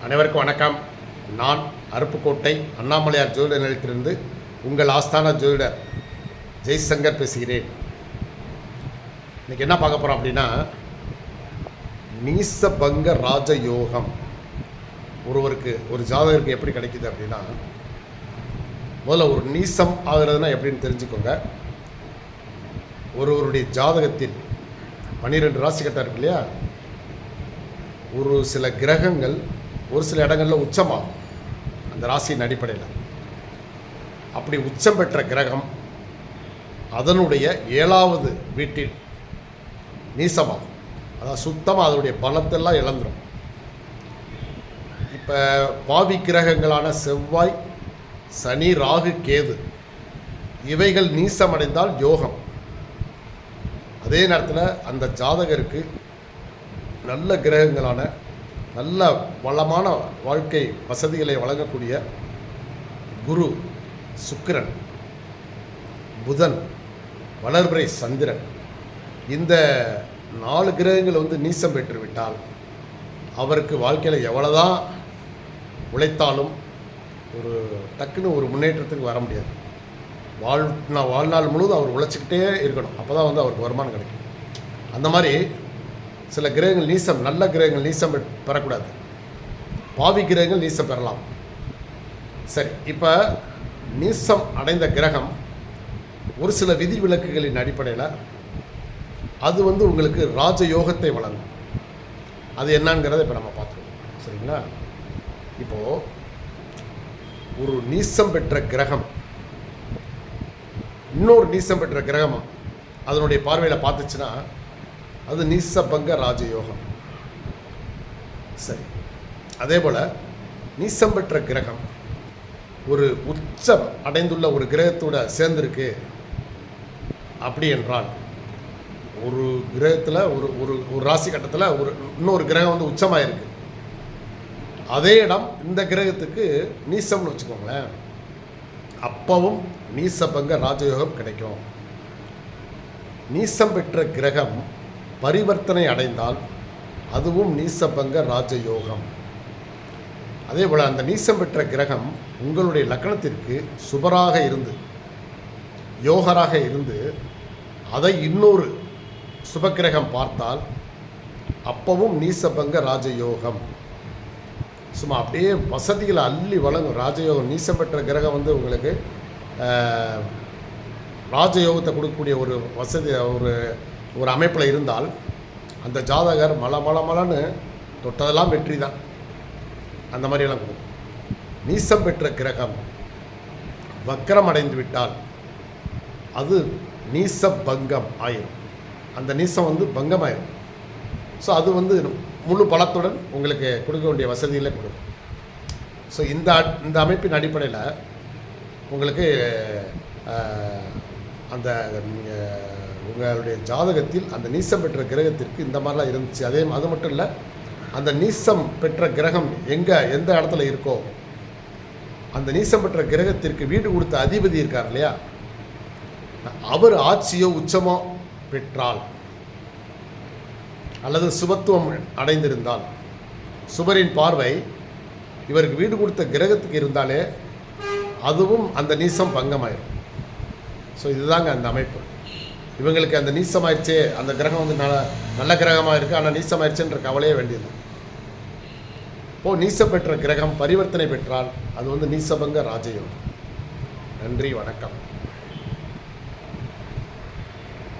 அனைவருக்கும் வணக்கம். நான் அருப்புக்கோட்டை அண்ணாமலையார் ஜோதிடர் நிலையத்திலிருந்து உங்கள் ஆஸ்தான ஜோதிடர் ஜெய்சங்கர் பேசுகிறேன். இன்றைக்கி என்ன பார்க்க போகிறோம் அப்படின்னா, நீசபங்க ராஜயோகம் ஒருவருக்கு, ஒரு ஜாதகருக்கு எப்படி கிடைக்குது அப்படின்னா, முதல்ல ஒரு நீசம் ஆகிறதுனா எப்படின்னு தெரிஞ்சுக்கோங்க. ஒருவருடைய ஜாதகத்தில் 12 ராசி கட்டம் இருக்கு இல்லையா, ஒரு சில கிரகங்கள் ஒரு சில இடங்களில் உச்சமாகும் அந்த ராசியின் அடிப்படையில். அப்படி உச்சம் பெற்ற கிரகம் அதனுடைய 7வது வீட்டில் நீசமாகும். அதாவது சுத்தமாக அதனுடைய பலத்தெல்லாம் இழந்துடும். இப்போ பாவி கிரகங்களான செவ்வாய், சனி, ராகு, கேது இவைகள் நீசமடைந்தால் யோகம். அதே நேரத்தில் அந்த ஜாதகருக்கு நல்ல கிரகங்களான நல்ல வளமான வாழ்க்கை வசதிகளை வழங்கக்கூடிய குரு, சுக்கிரன், புதன், வளர்பிறை சந்திரன், இந்த 4 கிரகங்கள் நீசம் பெற்றுவிட்டால் அவருக்கு வாழ்க்கையில் எவ்வளோதான் உழைத்தாலும் ஒரு டக்குன்னு ஒரு முன்னேற்றத்துக்கு வர முடியாது. வாழ்நாள் முழுவதும் அவர் உழைச்சிக்கிட்டே இருக்கணும். அப்போ தான் அவருக்கு வருமானம் கிடைக்கும். அந்த மாதிரி சில கிரகங்கள் நீசம், நல்ல கிரகங்கள் நீசம் பெறக்கூடாது. பாவி கிரகங்கள் நீசம் பெறலாம். சரி, இப்போ நீசம் அடைந்த கிரகம் ஒரு சில விதிவிலக்குகளின் அடிப்படையில் அது உங்களுக்கு ராஜயோகத்தை வழங்கும். அது என்னங்கிறத இப்போ நம்ம பார்த்துருவோம். சரிங்களா? இப்போது ஒரு நீசம் பெற்ற கிரகம் இன்னொரு நீசம் பெற்ற கிரகம் அதனுடைய பார்வையில் பார்த்துச்சுன்னா அது நீசபங்க ராஜயோகம். சரி, அதே போல் நீசம் பெற்ற கிரகம் ஒரு உச்சம் அடைந்துள்ள ஒரு கிரகத்தோட சேர்ந்துருக்கு அப்படி என்றால், ஒரு கிரகத்தில் ஒரு ராசி கட்டத்தில் இன்னொரு கிரகம் உச்சமாக இருக்குது. அதே இடம் இந்த கிரகத்துக்கு நீசம்னு வச்சுக்கோங்களேன், அப்பவும் நீசபங்க ராஜயோகம் கிடைக்கும். நீசம் பெற்ற கிரகம் பரிவர்த்தனை அடைந்தால் அதுவும் நீசபங்க ராஜயோகம். அதே போல் அந்த நீசம் பெற்ற கிரகம் உங்களுடைய லக்னத்திற்கு சுபராக இருந்து, யோகராக இருந்து, அதை இன்னொரு சுபக்கிரகம் பார்த்தால் அப்பவும் நீசபங்க ராஜயோகம். சும்மா அப்படியே வசதிகளை அள்ளி வழங்கும் ராஜயோகம். நீசம் பெற்ற கிரகம் உங்களுக்கு ராஜயோகத்தை கொடுக்கக்கூடிய ஒரு வசதி, ஒரு அமைப்பில் இருந்தால் அந்த ஜாதகர் மலன்னு தொட்டதெல்லாம் வெற்றி தான். அந்த மாதிரியெல்லாம் கொடுக்கும். நீசம் பெற்ற கிரகம் வக்கரம் அடைந்து விட்டால் அது நீசபங்கம் ஆயிரும். அந்த நீசம் பங்கம் ஆயிரும். ஸோ அது முழு பலத்துடன் உங்களுக்கு கொடுக்க வேண்டிய வசதியில் கொடுக்கும். ஸோ இந்த அமைப்பின் அடிப்படையில் உங்களுக்கு அந்த உங்களுடைய ஜாதகத்தில் அந்த நீசம் பெற்ற கிரகத்திற்கு இந்த மாதிரிலாம் இருந்துச்சு. அது மட்டும் இல்லை, அந்த நீசம் பெற்ற கிரகம் எந்த இடத்துல இருக்கோ அந்த நீசம் பெற்ற கிரகத்திற்கு வீடு கொடுத்த அதிபதி இருக்கார் இல்லையா, அவர் ஆட்சியோ உச்சமோ பெற்றால் அல்லது சுபத்துவம் அடைந்திருந்தால், சுபரின் பார்வை இவருக்கு வீடு கொடுத்த கிரகத்துக்கு இருந்தாலே அதுவும் அந்த நீசம் பங்கமாயிடும். ஸோ இதுதாங்க அந்த அமைப்பு. இவங்களுக்கு அந்த நீசமாயிடுச்சு, அந்த கிரகம் நல்ல கிரகமாக இருக்குது ஆனால் நீசமாயிடுச்சுன்ற கவலையே வேண்டியது. இப்போது நீசம் பெற்ற கிரகம் பரிவர்த்தனை பெற்றால் அது நீசபங்க ராஜயோகம். நன்றி, வணக்கம்.